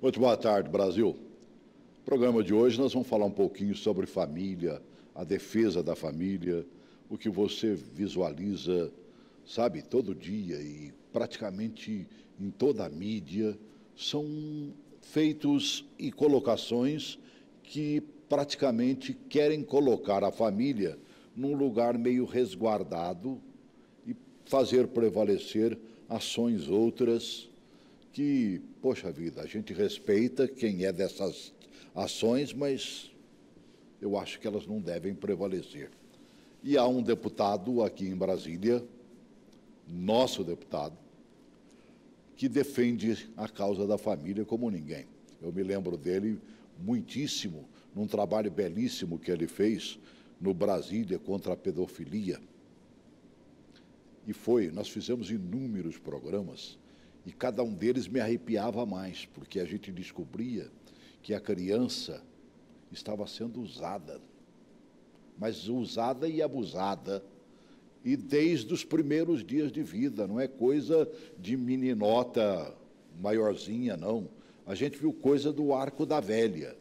Muito boa tarde, Brasil. No programa de hoje nós vamos falar um pouquinho sobre família, a defesa da família, o que você visualiza, sabe, todo dia e praticamente em toda a mídia, são feitos e colocações que praticamente querem colocar a família num lugar meio resguardado e fazer prevalecer ações outras que, poxa vida, a gente respeita quem é dessas ações, mas eu acho que elas não devem prevalecer. E há um deputado aqui em Brasília, nosso deputado, que defende a causa da família como ninguém. Eu me lembro dele muitíssimo, num trabalho belíssimo que ele fez no Brasília contra a pedofilia. E nós fizemos inúmeros programas, e cada um deles me arrepiava mais, porque a gente descobria que a criança estava sendo usada, mas usada e abusada, e desde os primeiros dias de vida, não é coisa de meninota maiorzinha, não. A gente viu coisa do arco da velha.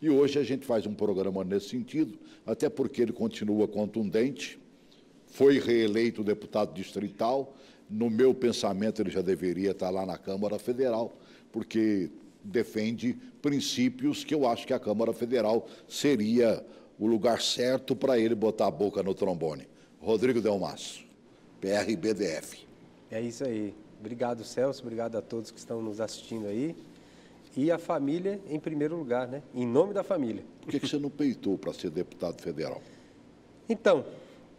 E hoje a gente faz um programa nesse sentido, até porque ele continua contundente, foi reeleito deputado distrital. No meu pensamento, ele já deveria estar lá na Câmara Federal, porque defende princípios que eu acho que a Câmara Federal seria o lugar certo para ele botar a boca no trombone. Rodrigo Delmasso, PRBDF. É isso aí. Obrigado, Celso. Obrigado a todos que estão nos assistindo aí. E a família em primeiro lugar, né? Em nome da família. Por que você não peitou para ser deputado federal? Então,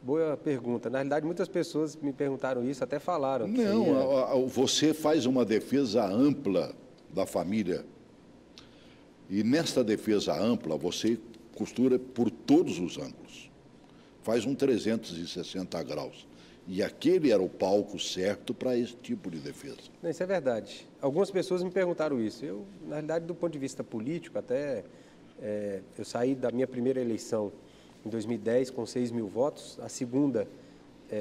boa pergunta. Na realidade, muitas pessoas me perguntaram isso, até falaram. Não, você faz uma defesa ampla da família. E nesta defesa ampla, você costura por todos os ângulos. Faz um 360 graus. E aquele era o palco certo para esse tipo de defesa. Não, isso é verdade. Algumas pessoas me perguntaram isso. Eu, na realidade, do ponto de vista político, até eu saí da minha primeira eleição em 2010 com 6 mil votos, a segunda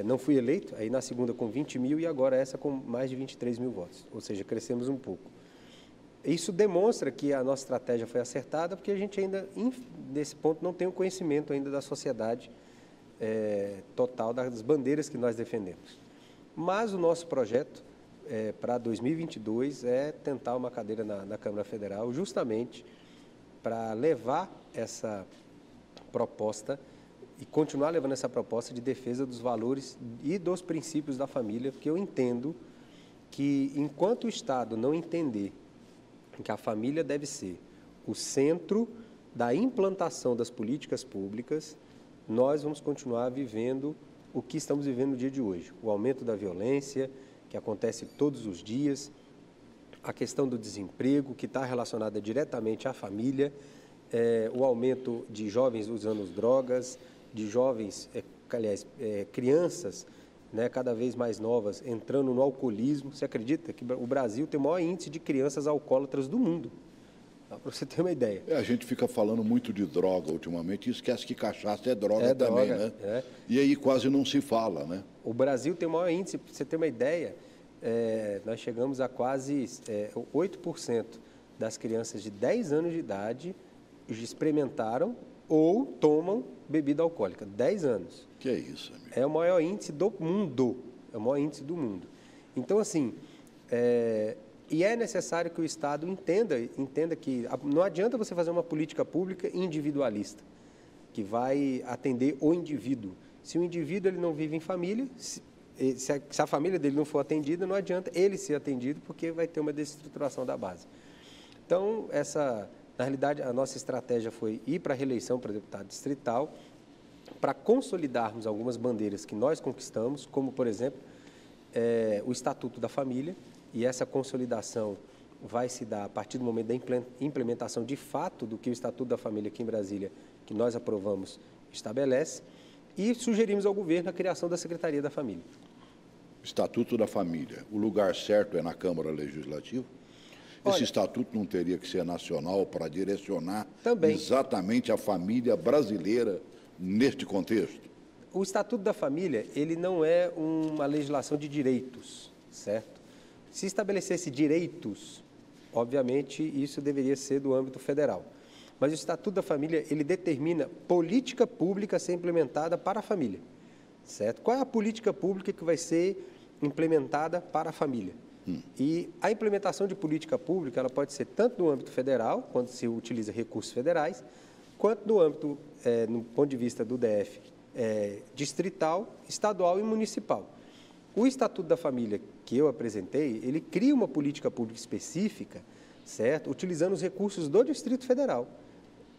não fui eleito, aí na segunda com 20 mil e agora essa com mais de 23 mil votos, ou seja, crescemos um pouco. Isso demonstra que a nossa estratégia foi acertada, porque a gente ainda, nesse ponto, não tem o conhecimento ainda da sociedade total das bandeiras que nós defendemos. Mas o nosso projeto para 2022 é tentar uma cadeira na Câmara Federal, justamente para levar essa proposta e continuar levando essa proposta de defesa dos valores e dos princípios da família, porque eu entendo que, enquanto o Estado não entender que a família deve ser o centro da implantação das políticas públicas, nós vamos continuar vivendo o que estamos vivendo no dia de hoje. O aumento da violência, que acontece todos os dias, a questão do desemprego, que está relacionada diretamente à família, o aumento de jovens usando drogas, de jovens, crianças, né, cada vez mais novas, entrando no alcoolismo. Você acredita que o Brasil tem o maior índice de crianças alcoólatras do mundo? Para você ter uma ideia. A gente fica falando muito de droga ultimamente e esquece que cachaça é droga também, droga, né? E aí quase não se fala, né? O Brasil tem o maior índice, para você ter uma ideia, nós chegamos a quase 8% das crianças de 10 anos de idade experimentaram ou tomam bebida alcoólica. 10 anos. Que é isso, amigo? É o maior índice do mundo. É o maior índice do mundo. Então, assim, e é necessário que o Estado entenda que não adianta você fazer uma política pública individualista, que vai atender o indivíduo. Se o indivíduo ele não vive em família, se a família dele não for atendida, não adianta ele ser atendido, porque vai ter uma desestruturação da base. Então, na realidade, a nossa estratégia foi ir para a reeleição para deputado distrital, para consolidarmos algumas bandeiras que nós conquistamos, como, por exemplo, o Estatuto da Família, e essa consolidação vai se dar a partir do momento da implementação de fato do que o Estatuto da Família aqui em Brasília, que nós aprovamos, estabelece, e sugerimos ao governo a criação da Secretaria da Família. Estatuto da Família, o lugar certo é na Câmara Legislativa? Esse estatuto não teria que ser nacional para direcionar exatamente a família brasileira neste contexto? O Estatuto da Família, ele não é uma legislação de direitos, certo? Se estabelecesse direitos, obviamente, isso deveria ser do âmbito federal. Mas o Estatuto da Família, ele determina política pública a ser implementada para a família, certo? Qual é a política pública que vai ser implementada para a família? E a implementação de política pública, ela pode ser tanto no âmbito federal, quando se utiliza recursos federais, quanto no âmbito, no ponto de vista do DF, distrital, estadual e municipal. O Estatuto da Família que eu apresentei, ele cria uma política pública específica, certo? Utilizando os recursos do Distrito Federal.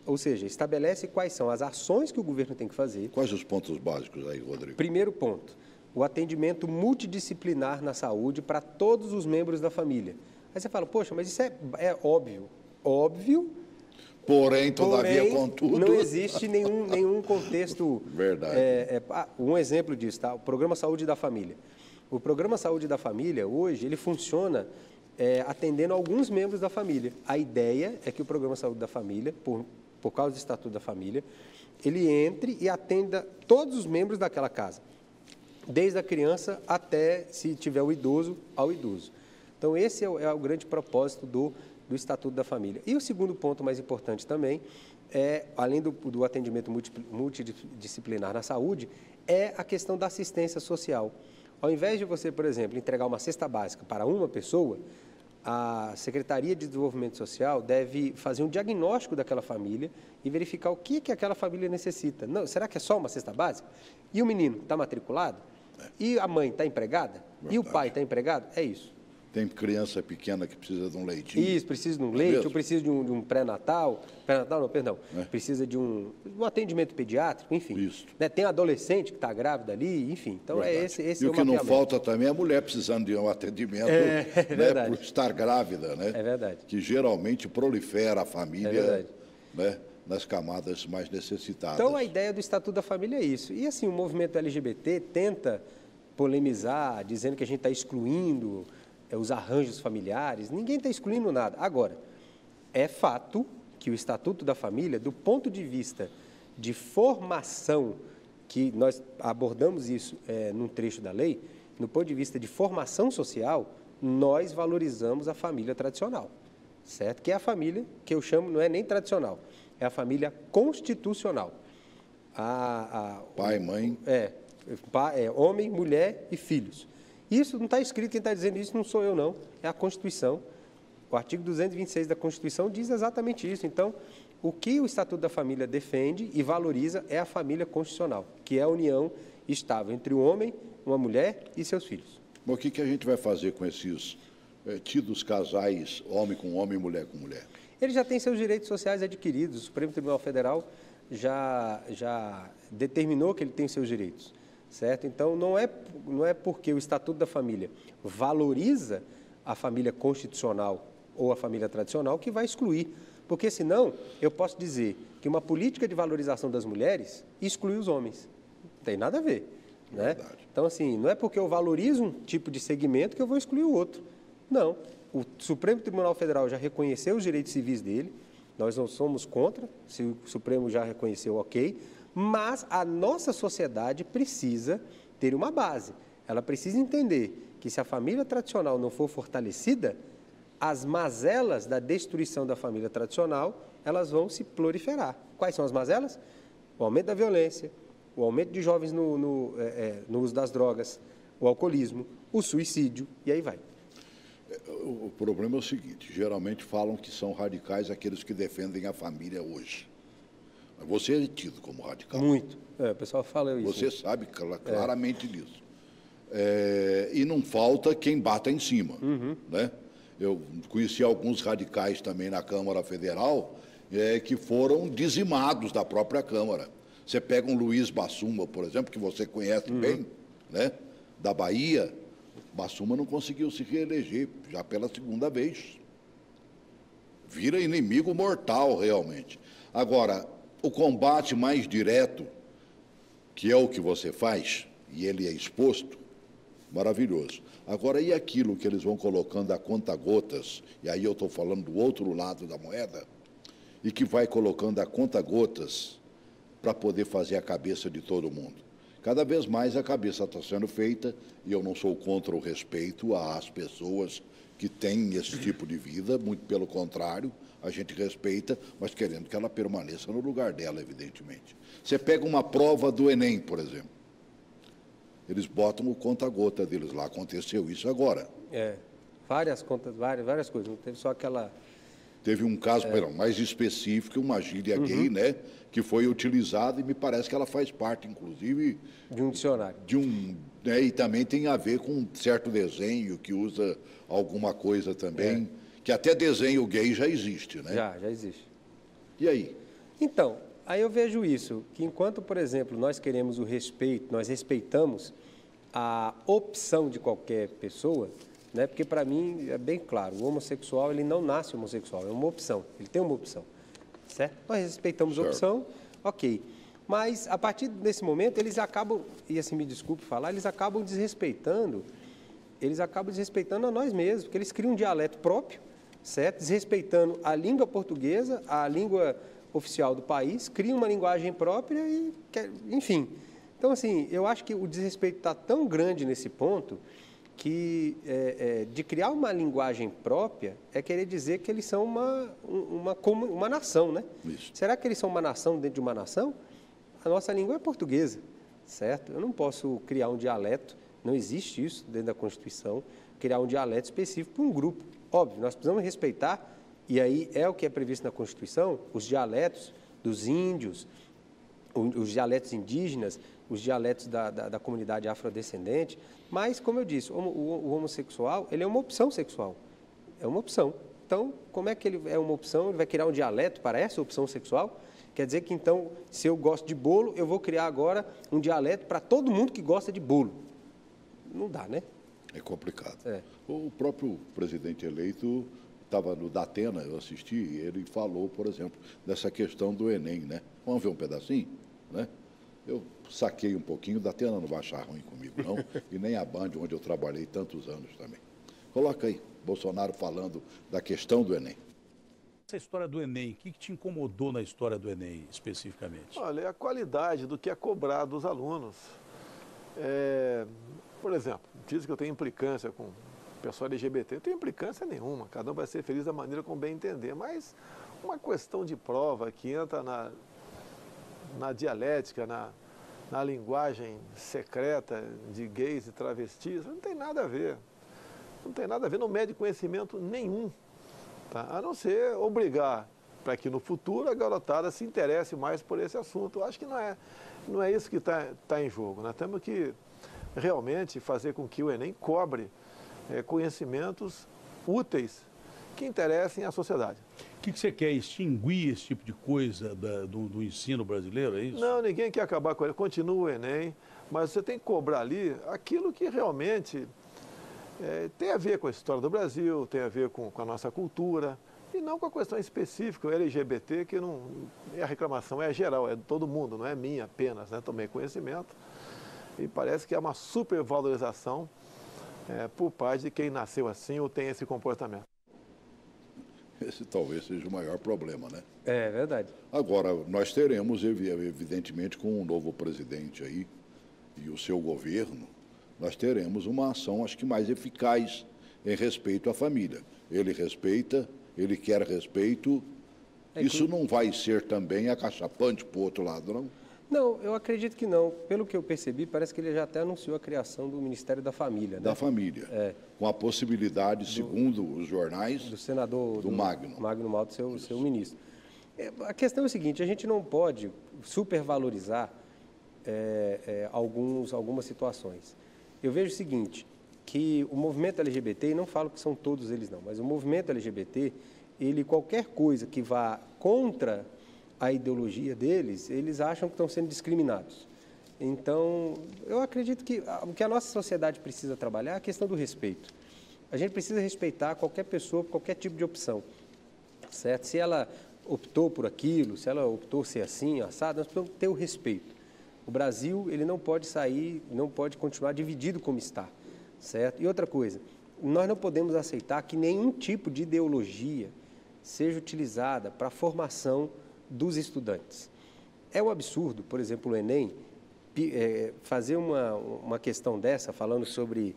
Ou seja, estabelece quais são as ações que o governo tem que fazer. Quais os pontos básicos aí, Rodrigo? Primeiro ponto, o atendimento multidisciplinar na saúde para todos os membros da família. Aí você fala, poxa, mas isso é óbvio. Óbvio. Porém, contudo... não existe nenhum contexto... Verdade. Um exemplo disso, tá? O Programa Saúde da Família. O Programa Saúde da Família, hoje, ele funciona atendendo alguns membros da família. A ideia é que o Programa Saúde da Família, por causa do Estatuto da Família, ele entre e atenda todos os membros daquela casa, desde a criança até, se tiver o idoso, ao idoso. Então, esse é o grande propósito do Estatuto da Família. E o segundo ponto mais importante também, além do atendimento multidisciplinar na saúde, é a questão da assistência social. Ao invés de você, por exemplo, entregar uma cesta básica para uma pessoa, a Secretaria de Desenvolvimento Social deve fazer um diagnóstico daquela família e verificar o que aquela família necessita. Não, será que é só uma cesta básica? E o menino está matriculado? E a mãe está empregada? Verdade. E o pai está empregado? É isso. Tem criança pequena que precisa de um leitinho. Isso, precisa de um leite, ou precisa de um pré-natal. Pré-natal não, perdão. Precisa de um atendimento pediátrico, enfim. Isso. Né? Tem adolescente que está grávida ali, enfim. Então, Verdade. esse e é o que não falta também é a mulher precisando de um atendimento por estar grávida, né? É verdade. Que geralmente prolifera a família, né? Nas camadas mais necessitadas. Então, a ideia do Estatuto da Família é isso. E, assim, o movimento LGBT tenta polemizar, dizendo que a gente está excluindo os arranjos familiares. Ninguém está excluindo nada. Agora, é fato que o Estatuto da Família, do ponto de vista de formação, que nós abordamos isso num trecho da lei, no ponto de vista de formação social, nós valorizamos a família tradicional, certo? Que é a família que eu chamo, não é nem tradicional, é a família constitucional. Pai, mãe. Homem, mulher e filhos. Isso não está escrito, quem está dizendo isso não sou eu, não. É a Constituição. O artigo 226 da Constituição diz exatamente isso. Então, o que o Estatuto da Família defende e valoriza é a família constitucional, que é a união estável entre o homem, uma mulher e seus filhos. Bom, o que a gente vai fazer com esses tidos casais, homem com homem e mulher com mulher? Ele já tem seus direitos sociais adquiridos. O Supremo Tribunal Federal já determinou que ele tem seus direitos. Certo? Então, não é porque o Estatuto da Família valoriza a família constitucional ou a família tradicional que vai excluir. Porque, senão, eu posso dizer que uma política de valorização das mulheres exclui os homens. Não tem nada a ver. Né? Então, assim, não é porque eu valorizo um tipo de segmento que eu vou excluir o outro. Não. O Supremo Tribunal Federal já reconheceu os direitos civis dele, nós não somos contra, se o Supremo já reconheceu, ok. Mas a nossa sociedade precisa ter uma base. Ela precisa entender que se a família tradicional não for fortalecida, as mazelas da destruição da família tradicional, elas vão se proliferar. Quais são as mazelas? O aumento da violência, o aumento de jovens no uso das drogas, o alcoolismo, o suicídio, e aí vai. O problema é o seguinte, geralmente falam que são radicais aqueles que defendem a família hoje. Você é tido como radical. Muito. O pessoal fala isso. Você sabe claramente disso. E não falta quem bata em cima. Né? Eu conheci alguns radicais também na Câmara Federal que foram dizimados da própria Câmara. Você pega um Luiz Bassuma, por exemplo, que você conhece bem, né? Da Bahia. Bassuma não conseguiu se reeleger, já pela segunda vez. Vira inimigo mortal, realmente. Agora, o combate mais direto, que é o que você faz, e ele é exposto, maravilhoso. Agora, e aquilo que eles vão colocando a conta-gotas, e aí eu estou falando do outro lado da moeda, e que vai colocando a conta-gotas para poder fazer a cabeça de todo mundo, Cada vez mais a cabeça está sendo feita, e eu não sou contra o respeito às pessoas que têm esse tipo de vida, muito pelo contrário, a gente respeita, mas querendo que ela permaneça no lugar dela, evidentemente. Você pega uma prova do Enem, por exemplo, eles botam o conta-gota deles lá, aconteceu isso agora. Várias contas, várias coisas, não teve só aquela... Teve um caso, mais específico, uma gíria gay, né, que foi utilizada e me parece que ela faz parte, inclusive... De um dicionário. Né, e também tem a ver com um certo desenho que usa alguma coisa também, que até desenho gay já existe, né? Já existe. E aí? Então, aí eu vejo isso, que enquanto, por exemplo, nós queremos o respeito, nós respeitamos a opção de qualquer pessoa, né? Porque para mim é bem claro, o homossexual ele não nasce homossexual, é uma opção, ele tem uma opção, certo? Nós respeitamos a opção, ok. Mas a partir desse momento eles acabam, e assim me desculpe falar, eles acabam desrespeitando a nós mesmos, porque eles criam um dialeto próprio, certo? Desrespeitando a língua portuguesa, a língua oficial do país, criam uma linguagem própria e, enfim. Então, assim, eu acho que o desrespeito está tão grande nesse ponto que de criar uma linguagem própria é querer dizer que eles são uma nação, né? Isso. Será que eles são uma nação dentro de uma nação? A nossa língua é portuguesa, certo? Eu não posso criar um dialeto, não existe isso dentro da Constituição, criar um dialeto específico para um grupo. Óbvio, nós precisamos respeitar, e aí é o que é previsto na Constituição, os dialetos dos índios, os dialetos indígenas, os dialetos da comunidade afrodescendente, mas, como eu disse, o homossexual, ele é uma opção sexual, é uma opção. Então, como é que ele é uma opção? Ele vai criar um dialeto para essa opção sexual? Quer dizer que, então, se eu gosto de bolo, eu vou criar agora um dialeto para todo mundo que gosta de bolo. Não dá, né? É complicado. O próprio presidente eleito estava no Datena, eu assisti, e ele falou, por exemplo, dessa questão do Enem, né? Vamos ver um pedacinho, né? Eu saquei um pouquinho, o Datena não vai achar ruim comigo, não, e nem a Band, onde eu trabalhei tantos anos também. Coloca aí, Bolsonaro falando da questão do Enem. Essa história do Enem, o que te incomodou na história do Enem, especificamente? Olha, é a qualidade do que é cobrado dos alunos. Por exemplo, diz que eu tenho implicância com o pessoal LGBT. Eu não tenho implicância nenhuma, cada um vai ser feliz da maneira como bem entender. Mas uma questão de prova que entra na dialética, na linguagem secreta de gays e travestis, não tem nada a ver. Não tem nada a ver, não mede conhecimento nenhum. Tá? A não ser obrigar para que no futuro a garotada se interesse mais por esse assunto. Eu acho que não é isso que está em jogo. Nós temos que realmente fazer com que o Enem cobre conhecimentos úteis que interessem à sociedade. O que você quer? Extinguir esse tipo de coisa do ensino brasileiro, é isso? Não, ninguém quer acabar com ele. Continua o Enem, mas você tem que cobrar ali aquilo que realmente tem a ver com a história do Brasil, tem a ver com a nossa cultura, e não com a questão específica, o LGBT, que não a reclamação é geral, é de todo mundo, não é minha apenas, né? Tomei conhecimento, e parece que é uma supervalorização por parte de quem nasceu assim ou tem esse comportamento. Esse talvez seja o maior problema, né? É verdade. Agora, nós teremos, evidentemente, com o novo presidente aí e o seu governo, nós teremos uma ação, acho que mais eficaz em respeito à família. Ele respeita, ele quer respeito. Isso não vai ser também acachapante para o outro lado, não? Não, eu acredito que não. Pelo que eu percebi, parece que ele já até anunciou a criação do Ministério da Família, né? Da família. Com a possibilidade, segundo os jornais, do senador do Magno. Magno Malta, seu ministro. A questão é a seguinte, a gente não pode supervalorizar algumas situações. Eu vejo o seguinte, que o movimento LGBT, e não falo que são todos eles não, mas o movimento LGBT, qualquer coisa que vá contra a ideologia deles, eles acham que estão sendo discriminados. Então, eu acredito que o que a nossa sociedade precisa trabalhar é a questão do respeito. A gente precisa respeitar qualquer pessoa, qualquer tipo de opção, certo? Se ela optou por aquilo, se ela optou ser assim, assado, nós precisamos ter o respeito. O Brasil, ele não pode sair, não pode continuar dividido como está, certo? E outra coisa, nós não podemos aceitar que nenhum tipo de ideologia seja utilizada para a formação dos estudantes. É um absurdo, por exemplo, o Enem, fazer uma questão dessa, falando sobre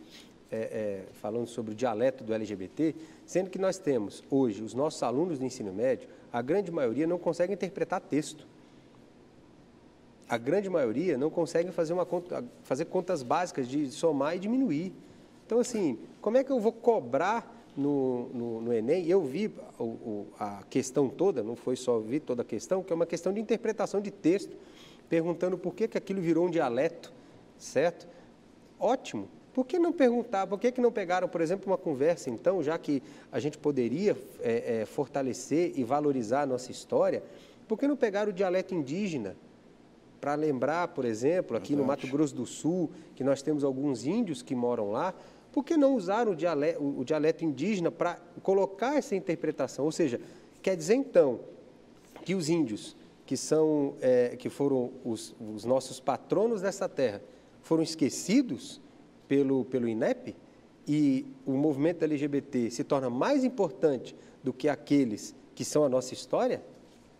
o dialeto do LGBT, sendo que nós temos hoje os nossos alunos do ensino médio, a grande maioria não consegue interpretar texto. A grande maioria não consegue fazer contas básicas de somar e diminuir. Então, assim, como é que eu vou cobrar no Enem? Eu vi a questão toda, não foi só vi toda a questão, que é uma questão de interpretação de texto, perguntando por que aquilo virou um dialeto, certo? Ótimo. Por que não perguntar, por que não pegaram, por exemplo, uma conversa, então, já que a gente poderia fortalecer e valorizar a nossa história, por que não pegar o dialeto indígena? Para lembrar, por exemplo, aqui no Mato Grosso do Sul, que nós temos alguns índios que moram lá, por que não usar o dialeto indígena para colocar essa interpretação? Ou seja, quer dizer, então, que os índios, que foram os nossos patronos dessa terra, foram esquecidos pelo INEP, e o movimento LGBT se torna mais importante do que aqueles que são a nossa história?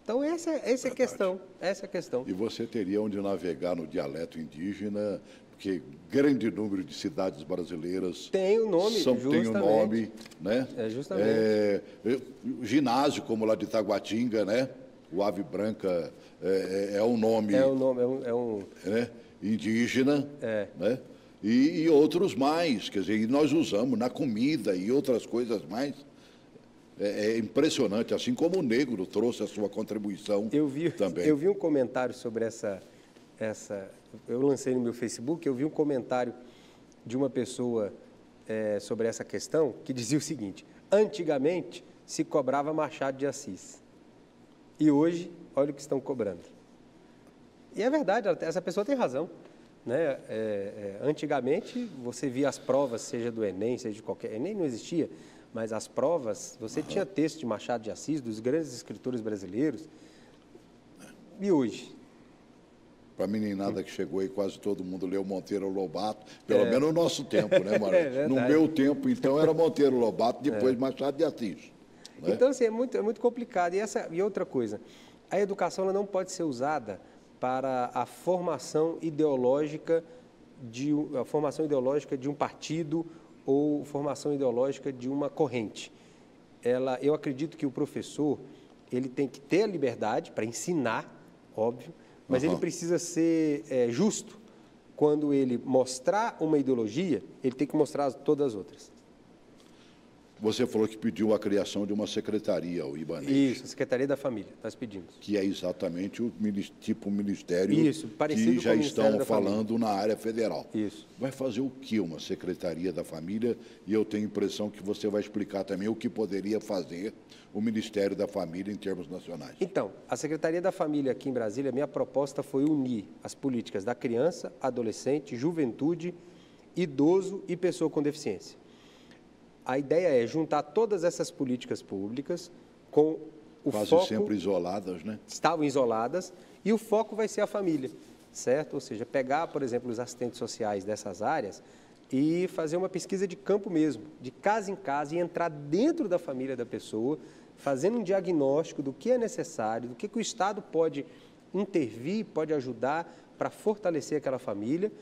Então, essa é a questão. Essa é a questão. E você teria onde navegar no dialeto indígena, porque grande número de cidades brasileiras tem o nome, tem o nome, né? Justamente. Ginásio, como lá de Taguatinga, né? O Ave Branca é um nome. Né? Indígena, né? E outros mais, quer dizer, e nós usamos na comida e outras coisas mais. É impressionante, assim como o negro trouxe a sua contribuição também. Eu vi um comentário sobre essa... Eu lancei no meu Facebook, eu vi um comentário de uma pessoa sobre essa questão, que dizia o seguinte: antigamente se cobrava Machado de Assis, e hoje, olha o que estão cobrando. E é verdade, essa pessoa tem razão. Né? Antigamente, você via as provas, seja do Enem, seja de qualquer... Enem não existia, mas as provas, você tinha texto de Machado de Assis, dos grandes escritores brasileiros. E hoje? Para a meninada que chegou aí, quase todo mundo leu Monteiro Lobato, pelo menos no nosso tempo, né, Maria? No meu tempo, então, era Monteiro Lobato, depois Machado de Assis. Né? Então, assim, é muito complicado. E outra coisa, a educação ela não pode ser usada para a formação ideológica de um partido ou formação ideológica de uma corrente. Eu acredito que o professor ele tem que ter a liberdade para ensinar, óbvio, mas ele precisa ser justo. Quando ele mostrar uma ideologia, ele tem que mostrar todas as outras. Você falou que pediu a criação de uma secretaria, o Ibanez. Isso, a Secretaria da Família, nós pedimos. Que é exatamente o tipo ministério parecido que já com o estão da falando Família. na área federal. Isso. Vai fazer o que uma Secretaria da Família? E eu tenho a impressão que você vai explicar também o que poderia fazer o Ministério da Família em termos nacionais. Então, a Secretaria da Família aqui em Brasília, minha proposta foi unir as políticas da criança, adolescente, juventude, idoso e pessoa com deficiência. A ideia é juntar todas essas políticas públicas com o Quase foco... sempre isoladas, né? Estavam isoladas, e o foco vai ser a família, certo? Ou seja, pegar, por exemplo, os assistentes sociais dessas áreas e fazer uma pesquisa de campo mesmo, de casa em casa, e entrar dentro da família da pessoa, fazendo um diagnóstico do que é necessário, do que o Estado pode intervir, pode ajudar para fortalecer aquela família.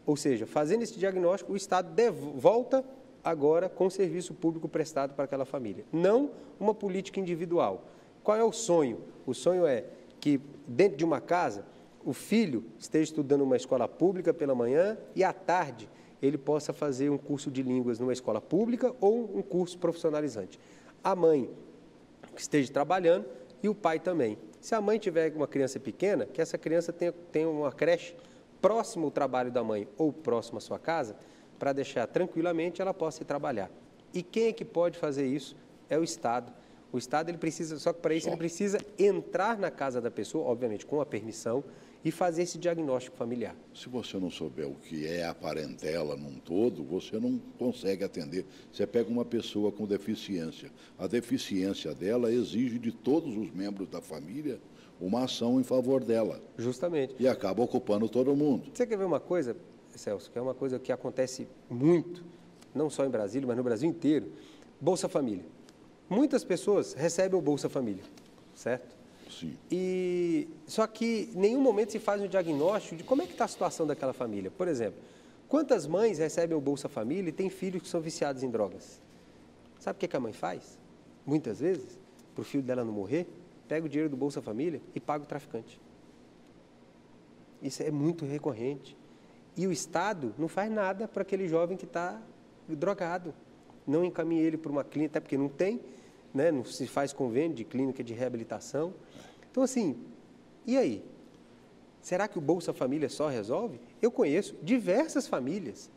Ou seja, fazendo esse diagnóstico, o Estado volta agora com o serviço público prestado para aquela família. Não uma política individual. Qual é o sonho? O sonho é que, dentro de uma casa, o filho esteja estudando numa escola pública pela manhã e, à tarde, ele possa fazer um curso de línguas numa escola pública ou um curso profissionalizante. A mãe que esteja trabalhando e o pai também. Se a mãe tiver uma criança pequena, que essa criança tenha uma creche próximo ao trabalho da mãe ou próximo à sua casa, para deixar tranquilamente ela possa ir trabalhar. E quem é que pode fazer isso? É o Estado. O Estado, ele precisa, só que para isso ele precisa entrar na casa da pessoa, obviamente com a permissão, e fazer esse diagnóstico familiar. Se você não souber o que é a parentela num todo, você não consegue atender. Você pega uma pessoa com deficiência. A deficiência dela exige de todos os membros da família uma ação em favor dela. Justamente. E acaba ocupando todo mundo. Você quer ver uma coisa, Celso, que é uma coisa que acontece muito, não só em Brasília, mas no Brasil inteiro? Bolsa Família. Muitas pessoas recebem o Bolsa Família, certo? Sim. Só que em nenhum momento se faz um diagnóstico de como é que está a situação daquela família. Por exemplo, quantas mães recebem o Bolsa Família e têm filhos que são viciados em drogas? Sabe o que a mãe faz? Muitas vezes, para o filho dela não morrer, pega o dinheiro do Bolsa Família e paga o traficante. Isso é muito recorrente. E o Estado não faz nada para aquele jovem que está drogado. Não encaminha ele para uma clínica, até porque não tem, né? Não se faz convênio de clínica de reabilitação. Então, assim, e aí? Será que o Bolsa Família só resolve? Eu conheço diversas famílias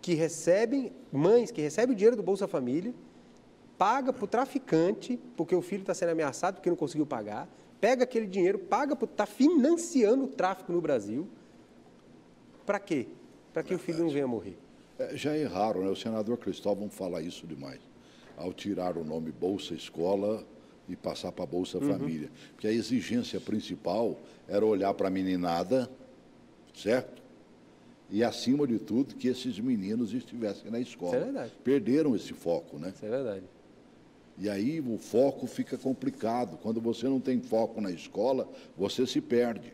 que recebem, mães que recebem o dinheiro do Bolsa Família, paga para o traficante, porque o filho está sendo ameaçado porque não conseguiu pagar, pega aquele dinheiro, paga, está financiando o tráfico no Brasil. Para quê? Para que o filho não venha morrer. Já erraram, né? O senador Cristóvão fala isso demais. Ao tirar o nome Bolsa Escola e passar para Bolsa Família. Porque a exigência principal era olhar para a meninada, certo? E, acima de tudo, que esses meninos estivessem na escola. Isso é verdade. Perderam esse foco, né? Isso é verdade. E aí o foco fica complicado. Quando você não tem foco na escola, você se perde.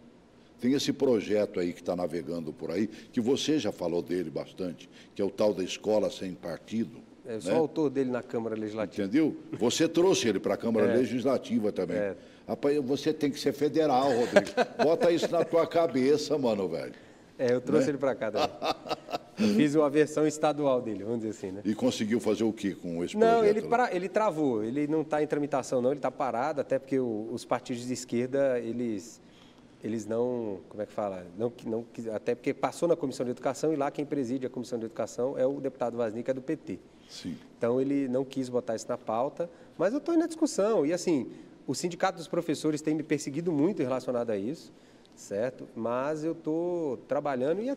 Tem esse projeto aí que está navegando por aí, que você já falou dele bastante, que é o tal da escola sem partido. Eu sou autor dele na Câmara Legislativa. Entendeu? Você trouxe ele para a Câmara Legislativa também. Rapaz, você tem que ser federal, Rodrigo. Bota isso na tua cabeça, mano, velho. Eu trouxe ele para cá também. Eu fiz uma versão estadual dele, vamos dizer assim, né? E conseguiu fazer o quê com esse Não, projeto? ele travou. Ele não está em tramitação, não. Ele está parado, até porque os partidos de esquerda, eles não, como é que fala? Até porque passou na Comissão de Educação e lá quem preside a Comissão de Educação é o deputado Vazny, que é do PT. Sim. Então, ele não quis botar isso na pauta, mas eu estou aí na discussão. E, assim, o Sindicato dos Professores tem me perseguido muito relacionado a isso, certo? Mas eu estou trabalhando e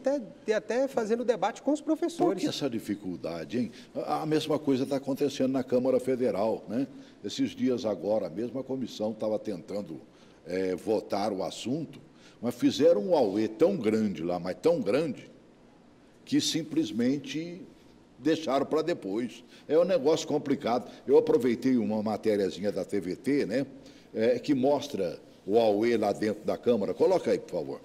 até fazendo debate com os professores. Por que essa dificuldade, hein? A mesma coisa está acontecendo na Câmara Federal, né? Esses dias agora, a mesma comissão estava tentando votar o assunto, mas fizeram um auê tão grande lá, mas tão grande, que simplesmente deixaram para depois. É um negócio complicado. Eu aproveitei uma matériazinha da TVT, né, que mostra o auê lá dentro da Câmara. Coloca aí, por favor.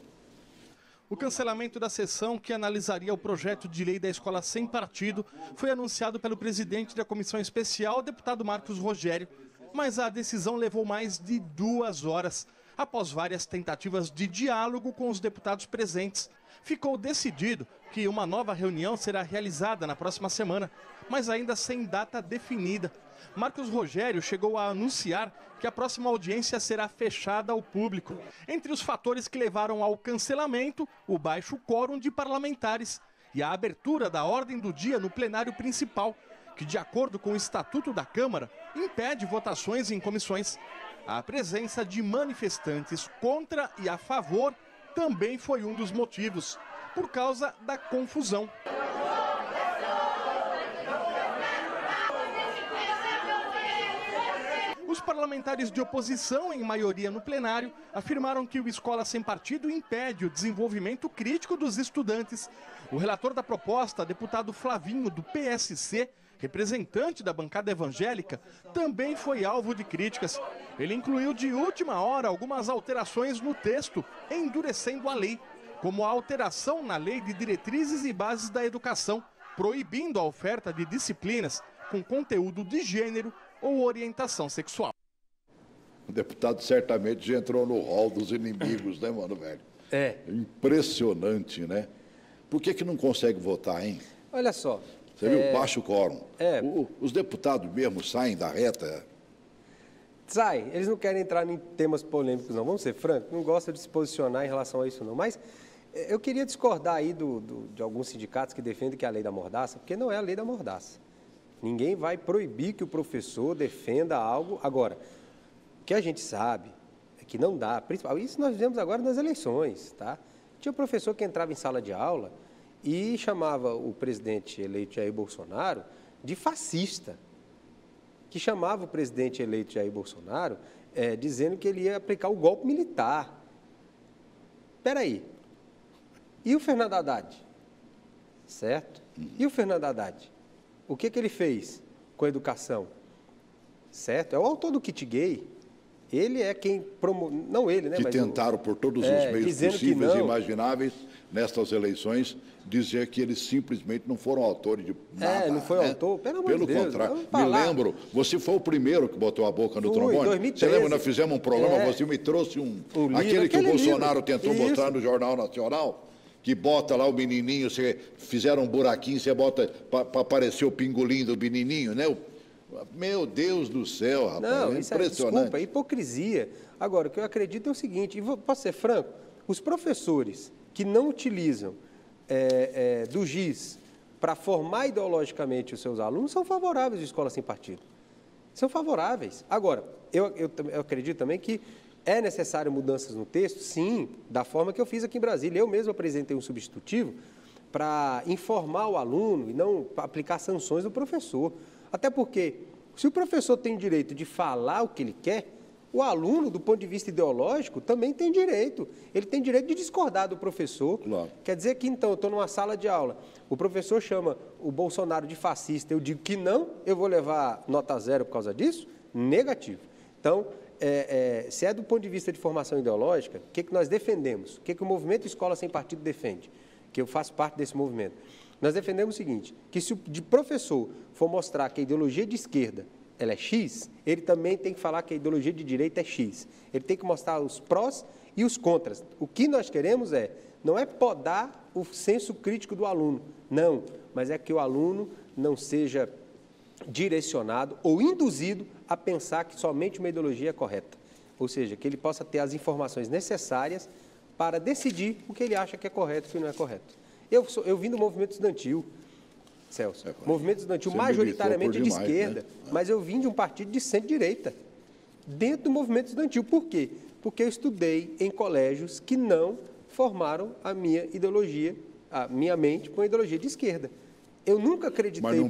O cancelamento da sessão que analisaria o projeto de lei da escola sem partido foi anunciado pelo presidente da comissão especial, deputado Marcos Rogério, mas a decisão levou mais de 2 horas. Após várias tentativas de diálogo com os deputados presentes, ficou decidido que uma nova reunião será realizada na próxima semana, mas ainda sem data definida. Marcos Rogério chegou a anunciar que a próxima audiência será fechada ao público. Entre os fatores que levaram ao cancelamento, o baixo quórum de parlamentares e a abertura da ordem do dia no plenário principal, que, de acordo com o Estatuto da Câmara, impede votações em comissões. A presença de manifestantes contra e a favor também foi um dos motivos, por causa da confusão. Os parlamentares de oposição, em maioria no plenário, afirmaram que o Escola Sem Partido impede o desenvolvimento crítico dos estudantes. O relator da proposta, deputado Flavinho, do PSC, representante da bancada evangélica, também foi alvo de críticas. Ele incluiu de última hora algumas alterações no texto, endurecendo a lei, como a alteração na Lei de Diretrizes e Bases da Educação, proibindo a oferta de disciplinas com conteúdo de gênero ou orientação sexual. O deputado certamente já entrou no rol dos inimigos, né, mano, velho? Impressionante, né? Por que não consegue votar, hein? Olha só. Você viu? Baixo quórum. Os deputados mesmo saem da reta. Saem. Eles não querem entrar em temas polêmicos, não. Vamos ser francos, não gostam de se posicionar em relação a isso, não. Mas eu queria discordar aí de alguns sindicatos que defendem que é a lei da mordaça, porque não é a lei da mordaça. Ninguém vai proibir que o professor defenda algo. Agora, o que a gente sabe é que não dá. Isso nós vivemos agora nas eleições, tá? Tinha um professor que entrava em sala de aula e chamava o presidente eleito Jair Bolsonaro de fascista, que chamava o presidente eleito Jair Bolsonaro dizendo que ele ia aplicar o golpe militar. Espera aí. E o Fernando Haddad? Certo? E o Fernando Haddad? O que ele fez com a educação? Certo? É o autor do kit gay, Ele é quem não ele, né? Que mas tentaram por todos os meios possíveis e não, imagináveis nestas eleições dizer que eles simplesmente não foram autores de nada. Não foi autor, pelo amor de Deus. Pelo contrário, me lembro, você foi o primeiro que botou a boca no trombone. Em 2013. Você lembra, nós fizemos um programa, você me trouxe aquele que o Bolsonaro tentou mostrar no Jornal Nacional, que bota lá o menininho, você fizeram um buraquinho, você bota para aparecer o pingolim do menininho, né? Meu Deus do céu, rapaz, não, é isso impressionante. Desculpa, é hipocrisia. Agora, o que eu acredito é o seguinte, e posso ser franco, os professores que não utilizam do GIS para formar ideologicamente os seus alunos são favoráveis à escola sem partido. São favoráveis. Agora, eu acredito também que é necessário mudanças no texto, sim, da forma que eu fiz aqui em Brasília. Eu mesmo apresentei um substitutivo para informar o aluno e não aplicar sanções do professor. Até porque, se o professor tem o direito de falar o que ele quer, o aluno, do ponto de vista ideológico, também tem direito. Ele tem direito de discordar do professor. Claro. Quer dizer que, então, eu estou numa sala de aula, o professor chama o Bolsonaro de fascista, eu digo que não, eu vou levar nota 0 por causa disso? Negativo. Então, se é do ponto de vista de formação ideológica, o que nós defendemos? O que o movimento Escola Sem Partido defende? Que eu faço parte desse movimento. Nós defendemos o seguinte, que se o professor for mostrar que a ideologia de esquerda ela é X, ele também tem que falar que a ideologia de direita é X. Ele tem que mostrar os prós e os contras. O que nós queremos não é podar o senso crítico do aluno, não, mas é que o aluno não seja direcionado ou induzido a pensar que somente uma ideologia é correta. Ou seja, que ele possa ter as informações necessárias para decidir o que ele acha que é correto e o que não é correto. Eu vim do movimento estudantil, Celso, movimento estudantil majoritariamente de esquerda, né? Mas eu vim de um partido de centro-direita, dentro do movimento estudantil. Por quê? Porque eu estudei em colégios que não formaram a minha ideologia, a minha mente com a ideologia de esquerda. Eu nunca acreditei...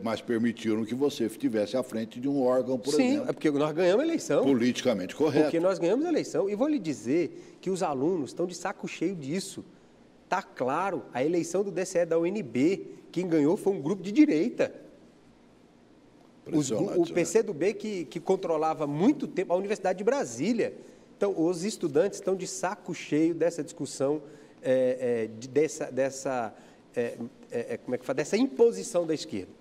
Mas permitiram que você estivesse à frente de um órgão, por exemplo. Sim, é porque nós ganhamos a eleição. Politicamente correto. Porque nós ganhamos a eleição. E vou lhe dizer que os alunos estão de saco cheio disso. Está claro, a eleição do DCE da UNB, quem ganhou foi um grupo de direita. O PCdoB que controlava muito tempo a Universidade de Brasília. Então, os estudantes estão de saco cheio dessa discussão, dessa imposição da esquerda.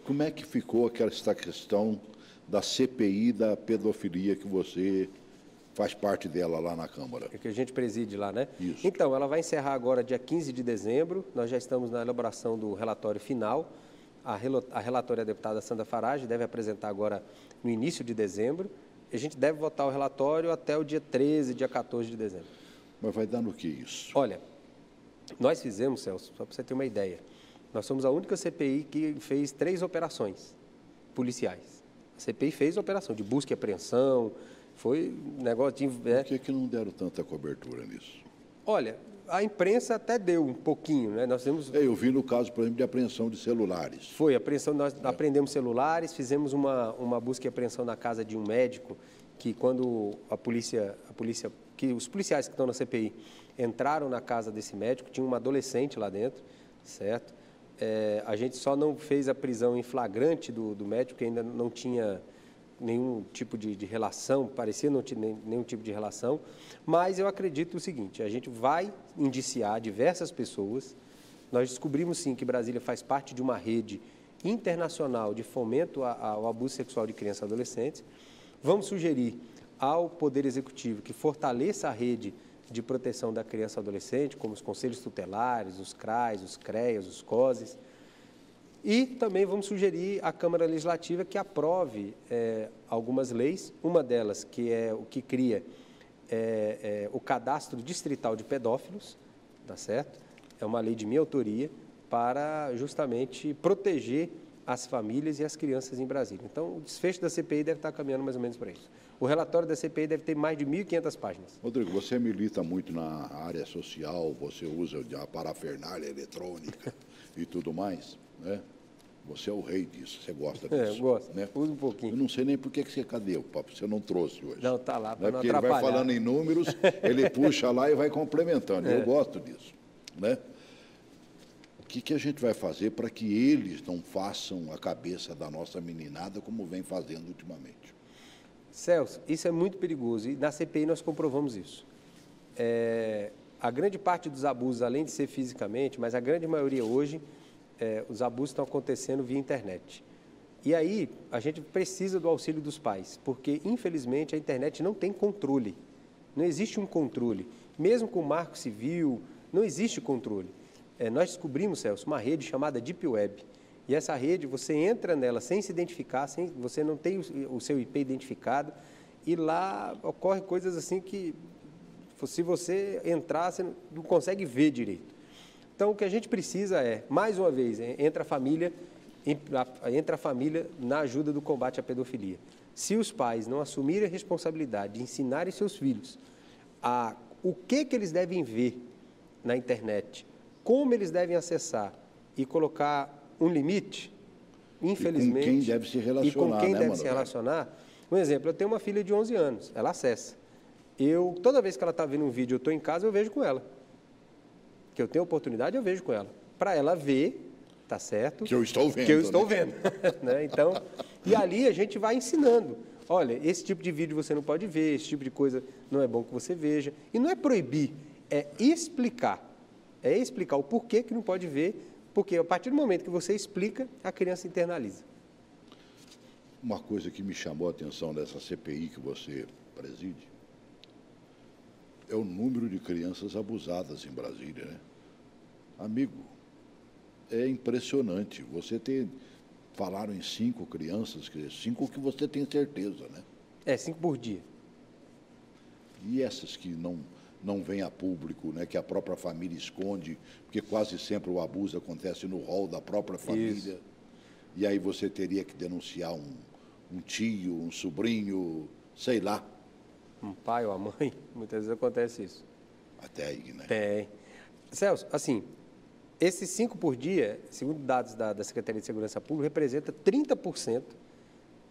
Como é que ficou essa questão da CPI da pedofilia que você faz parte dela lá na Câmara? É que a gente preside lá, né? Isso. Então, ela vai encerrar agora dia 15 de dezembro. Nós já estamos na elaboração do relatório final. A relatora é a deputada Sandra Farage, deve apresentar agora no início de dezembro. A gente deve votar o relatório até o dia 13, dia 14 de dezembro. Mas vai dar no que isso? Olha, nós fizemos, Celso, só para você ter uma ideia, nós somos a única CPI que fez 3 operações policiais. A CPI fez operação de busca e apreensão, foi negócio de... Por que não deram tanta cobertura nisso? Olha, a imprensa até deu um pouquinho, né? Nós temos... Eu vi no caso, por exemplo, de apreensão de celulares. Foi, apreensão, nós apreendemos celulares, fizemos uma busca e apreensão na casa de um médico, que quando que os policiais que estão na CPI entraram na casa desse médico, tinha uma adolescente lá dentro, certo? A gente só não fez a prisão em flagrante do médico, que ainda não tinha nenhum tipo de relação, parecia não ter nenhum tipo de relação, mas eu acredito o seguinte, a gente vai indiciar diversas pessoas. Nós descobrimos sim que Brasília faz parte de uma rede internacional de fomento ao abuso sexual de crianças e adolescentes. Vamos sugerir ao Poder Executivo que fortaleça a rede de proteção da criança e adolescente, como os conselhos tutelares, os CRAs, os CREAs, os COSES. E também vamos sugerir à Câmara Legislativa que aprove algumas leis, uma delas que é o que cria o cadastro distrital de pedófilos, tá certo? É uma lei de minha autoria para justamente proteger as famílias e as crianças em Brasília. Então, o desfecho da CPI deve estar caminhando mais ou menos para isso. O relatório da CPI deve ter mais de 1.500 páginas. Rodrigo, você milita muito na área social, você usa a parafernália eletrônica e tudo mais, né? Você é o rei disso, você gosta disso. Eu gosto, né? Usa um pouquinho. Eu não sei nem por que você, cadê o papo? Você não trouxe hoje. Não, está lá, para não porque atrapalhar. Ele vai falando em números, ele puxa lá e vai complementando. Eu gosto disso, né? O que a gente vai fazer para que eles não façam a cabeça da nossa meninada como vem fazendo ultimamente? Celso, isso é muito perigoso e na CPI nós comprovamos isso. A grande parte dos abusos, além de ser fisicamente, mas a grande maioria hoje, os abusos estão acontecendo via internet. E aí a gente precisa do auxílio dos pais, porque infelizmente a internet não tem controle, não existe um controle. Mesmo com o Marco Civil, não existe controle. Nós descobrimos, Celso, uma rede chamada Deep Web. E essa rede, você entra nela sem se identificar, você não tem o seu IP identificado, e lá ocorrem coisas assim que, se você entrar, você não consegue ver direito. Então, o que a gente precisa mais uma vez, entra a família na ajuda do combate à pedofilia. Se os pais não assumirem a responsabilidade de ensinarem seus filhos o que eles devem ver na internet, como eles devem acessar e colocar um limite, infelizmente... E com quem deve se relacionar, e com quem né, deve se relacionar. Um exemplo, eu tenho uma filha de 11 anos, ela acessa. Toda vez que ela está vendo um vídeo, eu estou em casa, eu vejo com ela. Que eu tenho oportunidade, eu vejo com ela. Para ela ver, tá certo? Que eu estou vendo. Que eu estou vendo. Né? Então, e ali a gente vai ensinando. Olha, esse tipo de vídeo você não pode ver, esse tipo de coisa não é bom que você veja. E não é proibir, é explicar. É explicar o porquê que não pode ver, porque a partir do momento que você explica, a criança internaliza. Uma coisa que me chamou a atenção dessa CPI que você preside é o número de crianças abusadas em Brasília, né? Amigo, é impressionante. Falaram em 5 crianças, 5 que você tem certeza, né? 5 por dia. E essas que não vêm a público, né, que a própria família esconde, porque quase sempre o abuso acontece no rol da própria família. Isso. E aí você teria que denunciar um tio, um sobrinho, sei lá. Um pai ou a mãe, muitas vezes acontece isso. Até aí, né? Tem. Celso, assim, esses 5 por dia, segundo dados da Secretaria de Segurança Pública, representa 30%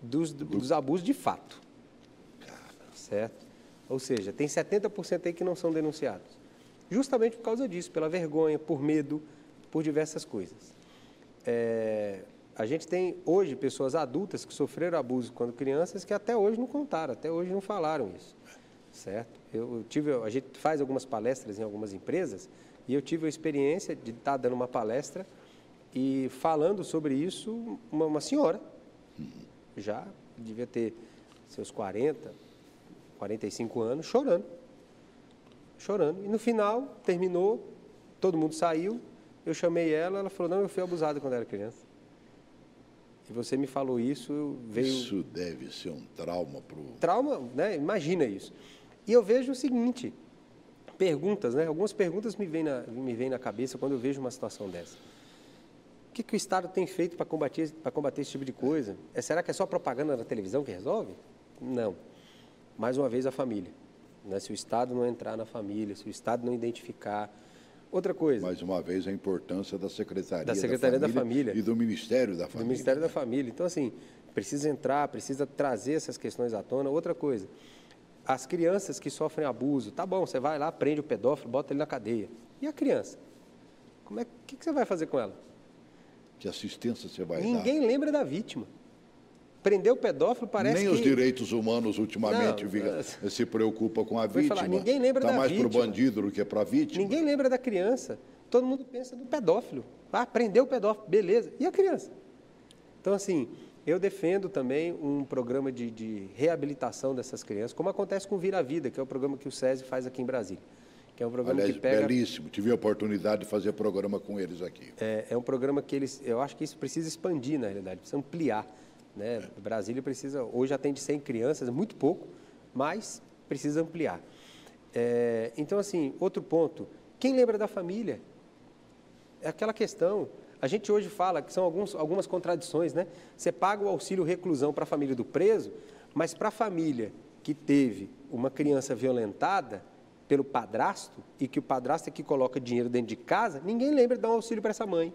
dos abusos de fato. Certo? Ou seja, tem 70% aí que não são denunciados. Justamente por causa disso, pela vergonha, por medo, por diversas coisas. A gente tem hoje pessoas adultas que sofreram abuso quando crianças que até hoje não contaram, até hoje não falaram isso. Certo? A gente faz algumas palestras em algumas empresas e eu tive a experiência de estar dando uma palestra e falando sobre isso uma senhora, já devia ter seus 40, 45 anos, chorando. E no final, terminou, todo mundo saiu, eu chamei ela falou, não, eu fui abusada quando era criança. E você me falou isso, veio... Isso deve ser um trauma para o... Trauma, né? Imagina isso. E eu vejo o seguinte, perguntas, né? Algumas perguntas me vêm na cabeça quando eu vejo uma situação dessa. O que o Estado tem feito para combater esse tipo de coisa? Será que é só propaganda na televisão que resolve? Não. Mais uma vez, a família. Né? Se o Estado não entrar na família, se o Estado não identificar... Outra coisa... Mais uma vez, a importância da Secretaria da Família e do Ministério da Família. Do Ministério da Família. Então, assim, precisa entrar, precisa trazer essas questões à tona. Outra coisa, as crianças que sofrem abuso, tá bom, você vai lá, prende o pedófilo, bota ele na cadeia. E a criança? O que você vai fazer com ela? Que assistência você vai dar? Ninguém lembra da vítima. Prender o pedófilo parece Nem os direitos humanos ultimamente se preocupam com a vítima. Ninguém lembra da vítima. Está mais para o bandido do que para a vítima. Ninguém lembra da criança. Todo mundo pensa no pedófilo. Prendeu o pedófilo, beleza. E a criança? Então, assim, eu defendo também um programa de reabilitação dessas crianças, como acontece com o Vira Vida, que é o programa que o SESI faz aqui em Brasília. Que é um programa que pega... belíssimo. Tive a oportunidade de fazer programa com eles aqui. É um programa que eu acho que isso precisa expandir, na realidade, precisa ampliar. Né? Brasília hoje atende 100 crianças, muito pouco, mas precisa ampliar. Então, assim, outro ponto, quem lembra da família? É aquela questão, a gente hoje fala que são algumas contradições, né? Você paga o auxílio reclusão para a família do preso, mas para a família que teve uma criança violentada pelo padrasto, e que o padrasto é que coloca dinheiro dentro de casa, ninguém lembra de dar um auxílio para essa mãe.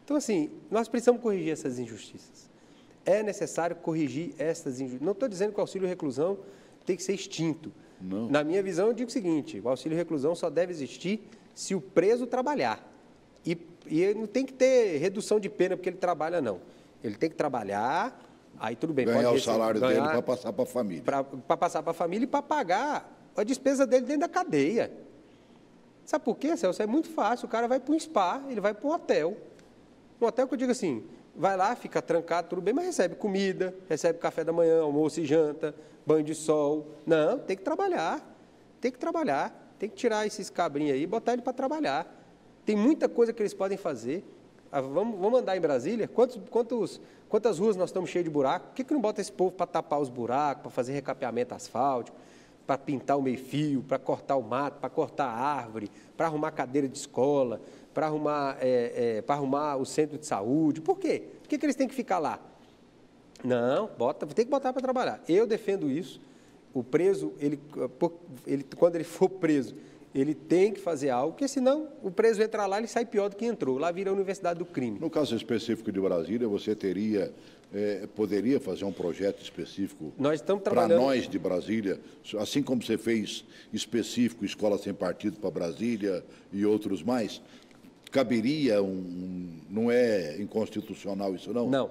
Então, assim, nós precisamos corrigir essas injustiças. É necessário corrigir essas injustiças. Não estou dizendo que o auxílio reclusão tem que ser extinto. Não. Na minha visão, eu digo o seguinte, o auxílio reclusão só deve existir se o preso trabalhar. E não tem que ter redução de pena porque ele trabalha, não. Ele tem que trabalhar, Aí tudo bem. Ganhar pode o salário ganhar, dele para passar para a família. Para passar para a família e para pagar a despesa dele dentro da cadeia. Sabe por quê, Celso? É muito fácil. O cara vai para um spa, ele vai para um hotel. Um hotel que eu digo assim, vai lá, fica trancado, tudo bem, mas recebe comida, recebe café da manhã, almoço e janta, banho de sol. Não, tem que trabalhar. Tem que trabalhar. Tem que tirar esses cabrinhos aí e botar ele para trabalhar. Tem muita coisa que eles podem fazer. Vamos andar em Brasília? Quantas ruas nós estamos cheios de buraco? Por que não bota esse povo para tapar os buracos, para fazer recapeamento asfáltico, para pintar o meio-fio, para cortar o mato, para cortar a árvore, para arrumar cadeira de escola, para arrumar o centro de saúde? Por quê? Por que eles têm que ficar lá? Não, tem que botar para trabalhar. Eu defendo isso. O preso, quando ele for preso, ele tem que fazer algo, porque senão o preso entra lá, ele sai pior do que entrou. Lá vira a Universidade do Crime. No caso específico de Brasília, você poderia fazer um projeto específico para nós de Brasília, assim como você fez específico Escola Sem Partido para Brasília e outros mais? Caberia não é inconstitucional isso, não? Não,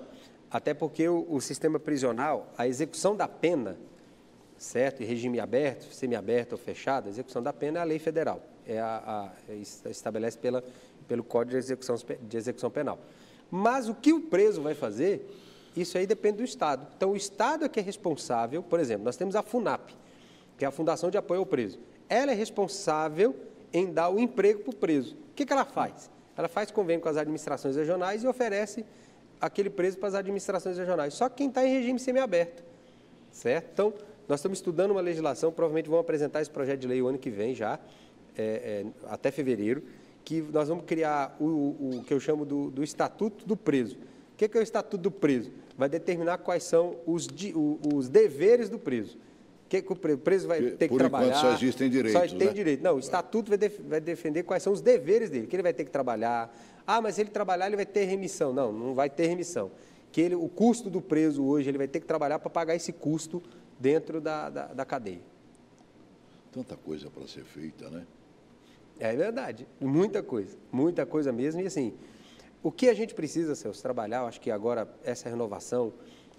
até porque o sistema prisional, a execução da pena, certo? Em regime aberto, semiaberto ou fechado, a execução da pena é a lei federal, estabelece pelo Código de Execução Penal. Mas o que o preso vai fazer, isso aí depende do Estado. Então, o Estado é que é responsável, por exemplo, nós temos a FUNAP, que é a Fundação de Apoio ao Preso. Ela é responsável em dar o emprego para o preso. O que ela faz? Ela faz convênio com as administrações regionais e oferece aquele preso para as administrações regionais. Só quem está em regime semiaberto, certo? Então, nós estamos estudando uma legislação, provavelmente vamos apresentar esse projeto de lei o ano que vem já, até fevereiro, que nós vamos criar o que eu chamo do Estatuto do Preso. O que é o Estatuto do Preso? Vai determinar quais são os deveres do preso. O que o preso vai ter que trabalhar. Por enquanto só existem direitos, Só tem direito. Não, o Estatuto vai defender quais são os deveres dele, que ele vai ter que trabalhar. Ah, mas se ele trabalhar, ele vai ter remissão. Não, não vai ter remissão. O custo do preso hoje, ele vai ter que trabalhar para pagar esse custo dentro da cadeia. Tanta coisa para ser feita, né? É verdade, muita coisa mesmo. E assim, o que a gente precisa, Celso, trabalhar, eu acho que agora essa renovação,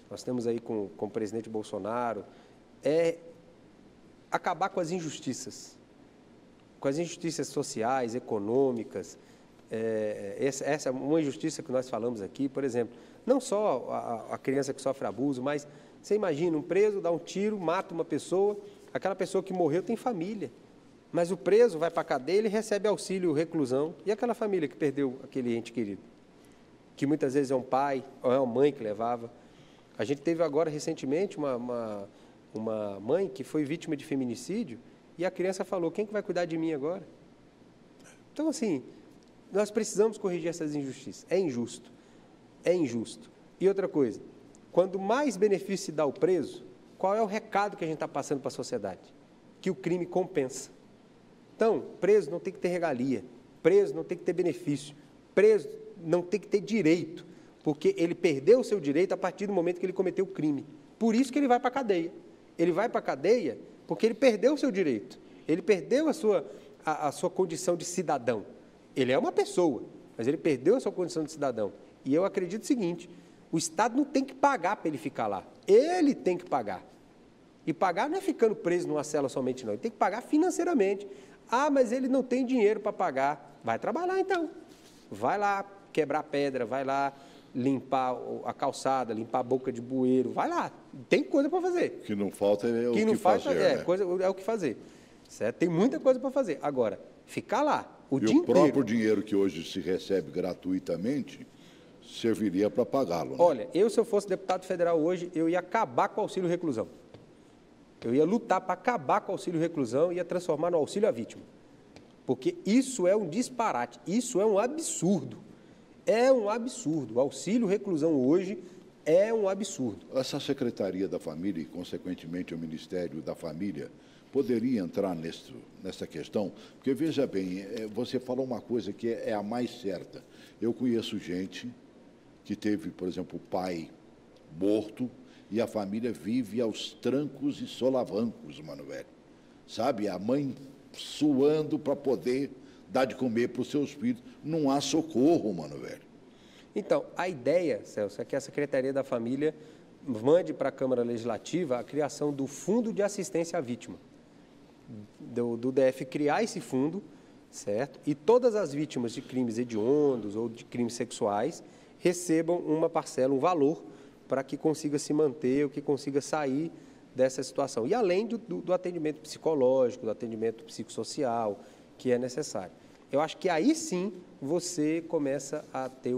nós temos aí com o presidente Bolsonaro, é acabar com as injustiças sociais, econômicas. Essa é uma injustiça que nós falamos aqui, por exemplo, não só a criança que sofre abuso, mas você imagina, um preso dá um tiro, mata uma pessoa, aquela pessoa que morreu tem família, mas o preso vai para a cadeia, ele recebe auxílio reclusão, e aquela família que perdeu aquele ente querido, que muitas vezes é um pai ou é uma mãe que levava. A gente teve agora, recentemente, uma mãe que foi vítima de feminicídio, e a criança falou, quem que vai cuidar de mim agora? Então, assim, nós precisamos corrigir essas injustiças. É injusto. E outra coisa, quando mais benefício se dá ao preso, qual é o recado que a gente está passando para a sociedade? Que o crime compensa. Então, preso não tem que ter regalia, preso não tem que ter benefício, preso não tem que ter direito, porque ele perdeu o seu direito a partir do momento que ele cometeu o crime. Por isso que ele vai para a cadeia. Ele vai para a cadeia porque ele perdeu o seu direito, ele perdeu a sua condição de cidadão. Ele é uma pessoa, mas ele perdeu a sua condição de cidadão. E eu acredito o seguinte, o Estado não tem que pagar para ele ficar lá, ele tem que pagar. E pagar não é ficando preso numa cela somente, não, ele tem que pagar financeiramente. Ah, mas ele não tem dinheiro para pagar. Vai trabalhar então, vai lá quebrar pedra, vai lá limpar a calçada, limpar a boca de bueiro, vai lá, tem coisa para fazer. O que não falta é o que fazer. É o que fazer, certo? Tem muita coisa para fazer. Agora, ficar lá o dia inteiro... E o próprio dinheiro que hoje se recebe gratuitamente serviria para pagá-lo, né? Olha, se eu fosse deputado federal hoje, eu ia acabar com o auxílio reclusão. Eu ia lutar para acabar com o auxílio reclusão e ia transformar no auxílio à vítima. Porque isso é um disparate, isso é um absurdo. É um absurdo. O auxílio reclusão hoje é um absurdo. Essa Secretaria da Família e, consequentemente, o Ministério da Família poderia entrar nessa questão? Porque, veja bem, você falou uma coisa que é a mais certa. Eu conheço gente que teve, por exemplo, o pai morto e a família vive aos trancos e solavancos, Manoel. Sabe, a mãe suando para poder dar de comer para os seus filhos. Não há socorro, Manoel. Então, a ideia, Celso, é que a Secretaria da Família mande para a Câmara Legislativa a criação do Fundo de Assistência à Vítima, do DF criar esse fundo, certo? E todas as vítimas de crimes hediondos ou de crimes sexuais recebam uma parcela, um valor, para que consiga se manter, ou que consiga sair dessa situação. E além do atendimento psicológico, do atendimento psicossocial, que é necessário. Eu acho que aí sim você começa a ter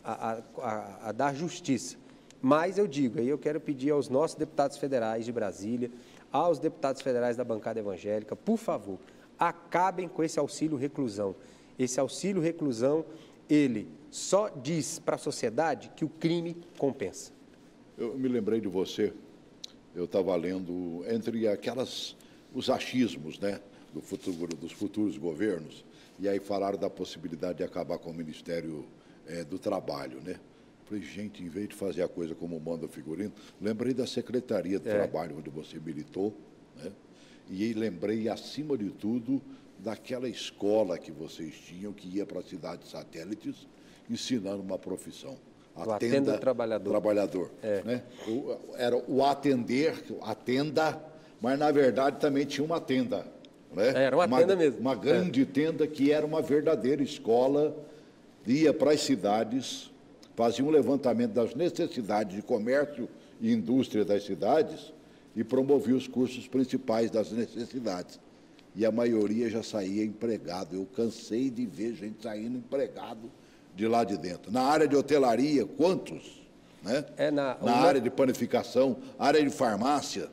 a dar justiça. Mas eu digo, aí eu quero pedir aos nossos deputados federais de Brasília, aos deputados federais da bancada evangélica, por favor, acabem com esse auxílio reclusão. Esse auxílio reclusão, ele só diz para a sociedade que o crime compensa. Eu me lembrei de você, eu estava lendo entre os achismos, né, dos futuros governos, e aí falaram da possibilidade de acabar com o Ministério do Trabalho, né? Falei, gente, em vez de fazer a coisa como manda o figurino, lembrei da Secretaria do Trabalho, onde você militou, né? E aí lembrei, acima de tudo, daquela escola que vocês tinham, que ia para as cidades satélites, ensinando uma profissão. Atenda trabalhador. Né? Era o atenda, mas, na verdade, também tinha uma tenda. Né? Era uma tenda mesmo. Uma grande tenda que era uma verdadeira escola, ia para as cidades, fazia um levantamento das necessidades de comércio e indústria das cidades e promovia os cursos principais das necessidades. E a maioria já saía empregado. Eu cansei de ver gente saindo empregado de lá de dentro. Na área de hotelaria, quantos? Né? Na área de panificação, área de farmácia.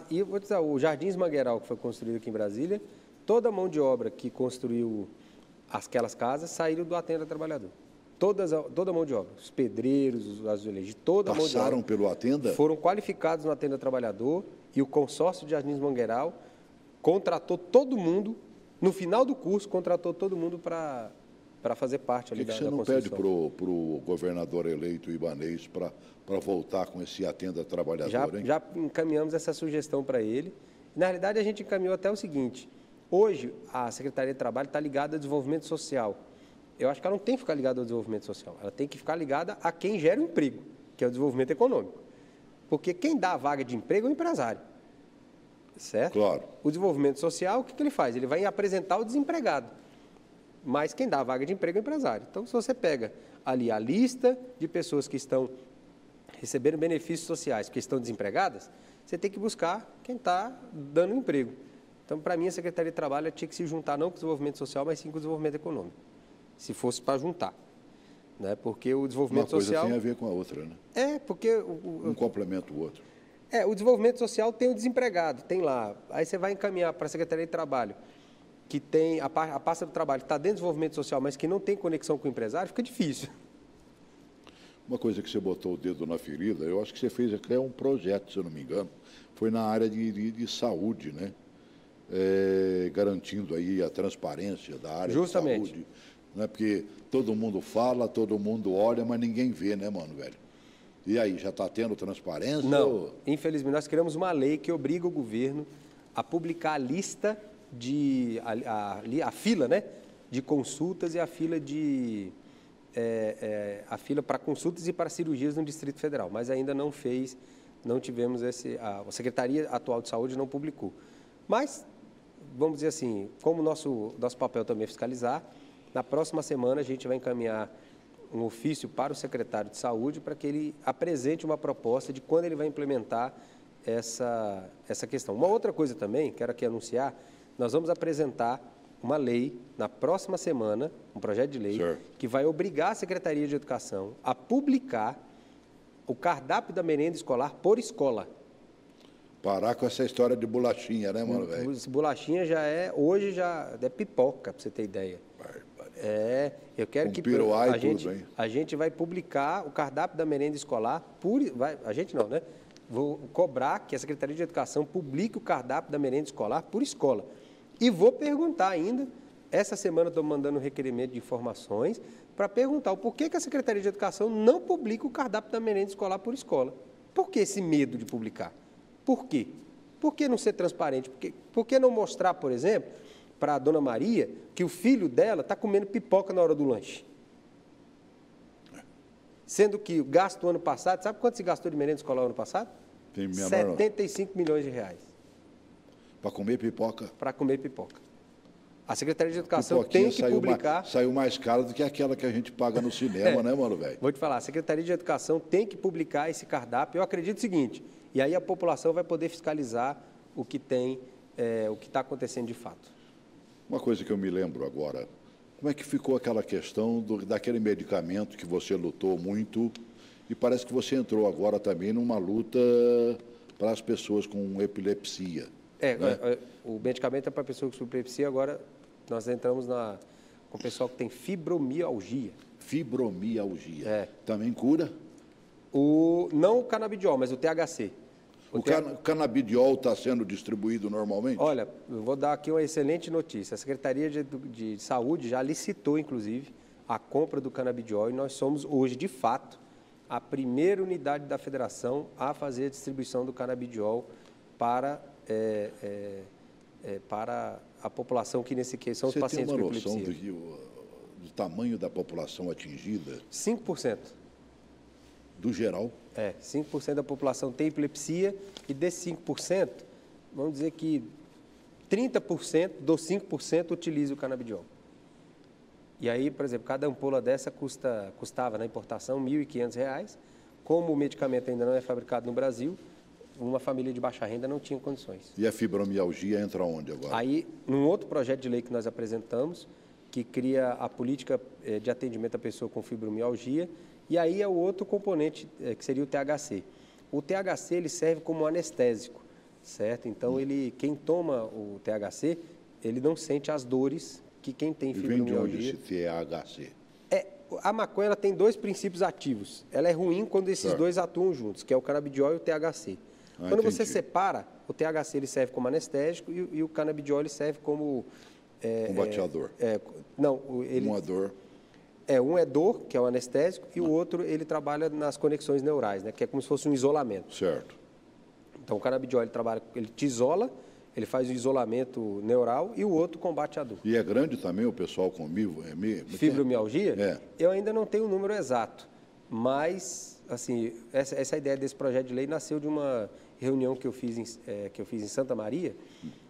E eu vou dizer, o Jardins Mangueiral, que foi construído aqui em Brasília, toda a mão de obra que construiu aquelas casas saíram do Atenda Trabalhador. Toda a mão de obra, os pedreiros, os azulejos, toda a mão de obra. Passaram pelo Atenda? Foram qualificados no Atenda Trabalhador e o consórcio de Jardins Mangueiral contratou todo mundo, no final do curso, contratou todo mundo para fazer parte ali da construção. Por que você não pede para o governador eleito Ibanez para voltar com esse Atenda Trabalhador, hein? Já encaminhamos essa sugestão para ele. Na realidade, a gente encaminhou até o seguinte: hoje, a Secretaria de Trabalho está ligada ao desenvolvimento social. Eu acho que ela não tem que ficar ligada ao desenvolvimento social, ela tem que ficar ligada a quem gera o emprego, que é o desenvolvimento econômico. Porque quem dá a vaga de emprego é o empresário, certo? Claro. O desenvolvimento social, o que ele faz? Ele vai apresentar o desempregado, mas quem dá a vaga de emprego é o empresário. Então, se você pega ali a lista de pessoas que estão recebendo benefícios sociais porque estão desempregadas, você tem que buscar quem está dando emprego. Então, para mim, a Secretaria de Trabalho tinha que se juntar não com o desenvolvimento social, mas sim com o desenvolvimento econômico, se fosse para juntar. Né? Porque o desenvolvimento social... Uma coisa tem a ver com a outra, né? Porque... Um complementa o outro. O desenvolvimento social tem o desempregado, tem lá. Aí você vai encaminhar para a Secretaria de Trabalho, que tem a pasta do trabalho que está dentro do desenvolvimento social, mas que não tem conexão com o empresário, fica difícil. Uma coisa que você botou o dedo na ferida, eu acho que você fez até um projeto, se eu não me engano, foi na área de saúde, né? Garantindo aí a transparência da área de saúde. Né? Porque todo mundo fala, todo mundo olha, mas ninguém vê, né, mano, velho? E aí, já está tendo transparência? Não, infelizmente, nós criamos uma lei que obriga o governo a publicar a lista a fila, né, de consultas e a fila para consultas e para cirurgias no Distrito Federal, mas ainda não tivemos a Secretaria atual de Saúde não publicou. Mas, vamos dizer assim, como nosso papel também é fiscalizar, na próxima semana a gente vai encaminhar um ofício para o secretário de Saúde para que ele apresente uma proposta de quando ele vai implementar essa questão. Uma outra coisa também, quero aqui anunciar, nós vamos apresentar uma lei na próxima semana, um projeto de lei, que vai obrigar a Secretaria de Educação a publicar o cardápio da merenda escolar por escola. Parar com essa história de bolachinha, né, mano, velho? Bolachinha hoje já é pipoca, para você ter ideia. Eu quero que a gente vai publicar o cardápio da merenda escolar a gente não, né? Vou cobrar que a Secretaria de Educação publique o cardápio da merenda escolar por escola. E vou perguntar ainda, essa semana estou mandando um requerimento de informações para perguntar o porquê que a Secretaria de Educação não publica o cardápio da merenda escolar por escola. Por que esse medo de publicar? Por quê? Por que não ser transparente? Por que não mostrar, por exemplo, para a dona Maria que o filho dela está comendo pipoca na hora do lanche? Sendo que o gasto do ano passado, sabe quanto se gastou de merenda escolar no ano passado? Tem menor, 75 milhões de reais. Para comer pipoca. Para comer pipoca. A Secretaria de Educação Pipoquinha tem que publicar... Saiu mais caro do que aquela que a gente paga no cinema, né, mano, velho? Vou te falar, a Secretaria de Educação tem que publicar esse cardápio. Eu acredito o seguinte, e aí a população vai poder fiscalizar o que tem, o que está acontecendo de fato. Uma coisa que eu me lembro agora, como é que ficou aquela questão daquele medicamento que você lutou muito e parece que você entrou agora também numa luta para as pessoas com epilepsia. Né? O medicamento é para pessoas com epilepsia, agora nós entramos com o pessoal que tem fibromialgia. Fibromialgia. Também cura? Não o canabidiol, mas o THC. O canabidiol está sendo distribuído normalmente? Olha, eu vou dar aqui uma excelente notícia. A Secretaria de Saúde já licitou, inclusive, a compra do canabidiol e nós somos hoje, de fato, a primeira unidade da federação a fazer a distribuição do canabidiol para a população que, nesse caso, são os pacientes com epilepsia. Você tem uma noção do tamanho da população atingida? 5%. Do geral? 5% da população tem epilepsia e desses 5%, vamos dizer que 30% dos 5% utiliza o canabidiol. E aí, por exemplo, cada ampola dessa custava na importação R$ 1.500. Como o medicamento ainda não é fabricado no Brasil, uma família de baixa renda não tinha condições. E a fibromialgia entra onde agora? Aí, num outro projeto de lei que nós apresentamos, que cria a política de atendimento à pessoa com fibromialgia, e aí é o outro componente, que seria o THC. O THC ele serve como anestésico, certo? Então, quem toma o THC, ele não sente as dores que quem tem fibromialgia... E vem de onde esse THC? A maconha ela tem dois princípios ativos. Ela é ruim quando esses dois atuam juntos, que é o canabidiol e o THC. Quando você separa, o THC ele serve como anestésico e o canabidiol ele serve como... Combateador. Moador. Um é dor, que é o anestésico, e o outro ele trabalha nas conexões neurais, né, que é como se fosse um isolamento. Certo. Então o canabidiol ele te isola, ele faz o isolamento neural e o outro combate a dor. E é grande também o pessoal com fibromialgia? Eu ainda não tenho o número exato, mas assim, essa ideia desse projeto de lei nasceu de uma reunião que eu fiz em Santa Maria,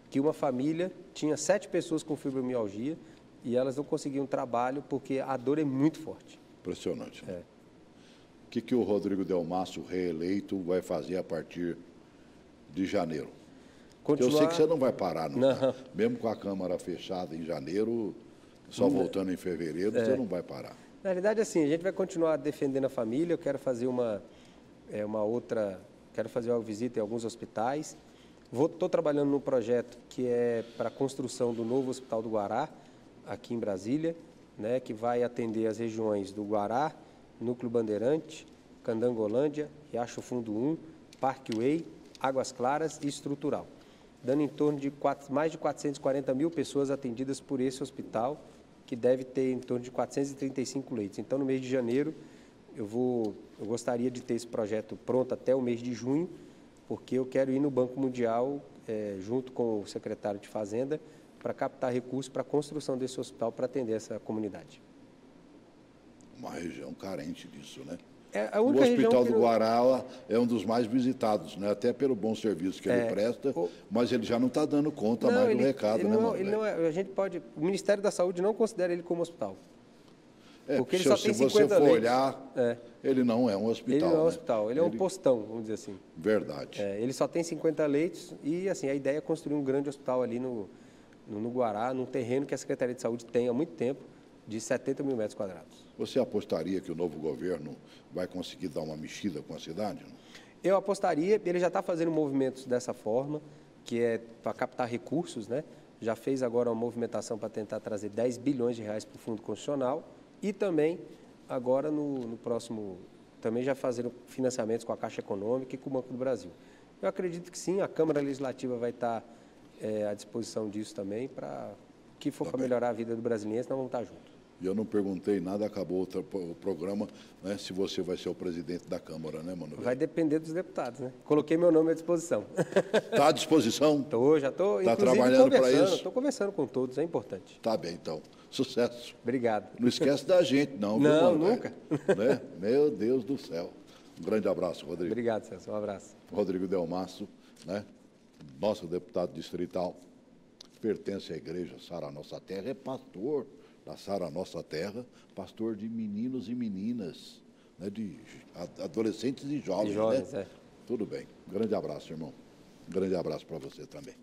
que uma família tinha 7 pessoas com fibromialgia e elas não conseguiam trabalho porque a dor é muito forte. Impressionante. O que o Rodrigo Delmasso, reeleito, vai fazer a partir de janeiro? Eu sei que você não vai parar, não. Mesmo com a Câmara fechada em janeiro, só voltando em fevereiro, você não vai parar. Na realidade, assim, a gente vai continuar defendendo a família. Eu quero fazer quero fazer uma visita em alguns hospitais. Estou trabalhando num projeto que é para a construção do novo Hospital do Guará, aqui em Brasília, né, que vai atender as regiões do Guará, Núcleo Bandeirante, Candangolândia, Riacho Fundo 1, Parque Way, Águas Claras e Estrutural, dando em torno de mais de 440 mil pessoas atendidas por esse hospital, que deve ter em torno de 435 leitos. Então, no mês de janeiro, eu gostaria de ter esse projeto pronto até o mês de junho, porque eu quero ir no Banco Mundial, junto com o secretário de Fazenda, para captar recursos para a construção desse hospital para atender essa comunidade. Uma região carente disso, né? O Hospital do Guará é um dos mais visitados, né? Até pelo bom serviço que ele presta, mas ele já não está dando conta mais do recado, né, mano? O Ministério da Saúde não considera ele como hospital. Porque ele só tem 50 leitos. Se você for olhar, ele não é um hospital. Ele não é um hospital, ele é um postão, vamos dizer assim. Verdade. Ele só tem 50 leitos e, assim, a ideia é construir um grande hospital ali no Guará, num terreno que a Secretaria de Saúde tem há muito tempo, de 70 mil metros quadrados. Você apostaria que o novo governo vai conseguir dar uma mexida com a cidade? Não? Eu apostaria, ele já está fazendo movimentos dessa forma, que é para captar recursos, né? Já fez agora uma movimentação para tentar trazer 10 bilhões de reais para o Fundo Constitucional e também, agora no próximo, também já fazendo financiamentos com a Caixa Econômica e com o Banco do Brasil. Eu acredito que sim, a Câmara Legislativa vai estar à disposição disso também, para que for para melhorar a vida do brasileiro, nós vamos estar juntos. E eu não perguntei nada, acabou o programa, né, se você vai ser o presidente da Câmara, né, Mano? Vai depender dos deputados, né? Coloquei meu nome à disposição. Está à disposição? Já estou, Tá trabalhando para isso? Estou conversando com todos, é importante. Tá bem, então. Sucesso. Obrigado. Não esquece da gente, não. Viu, Não, Mano? nunca. Né? Meu Deus do céu. Um grande abraço, Rodrigo. Obrigado, Celso. Um abraço. Rodrigo Delmasso, né? Nosso deputado distrital, pertence à igreja Sara Nossa Terra, é pastor da Sara Nossa Terra, pastor de meninos e meninas, né? De adolescentes e jovens, jovens, né? é. Tudo bem. Um grande abraço, irmão. Um grande abraço para você também.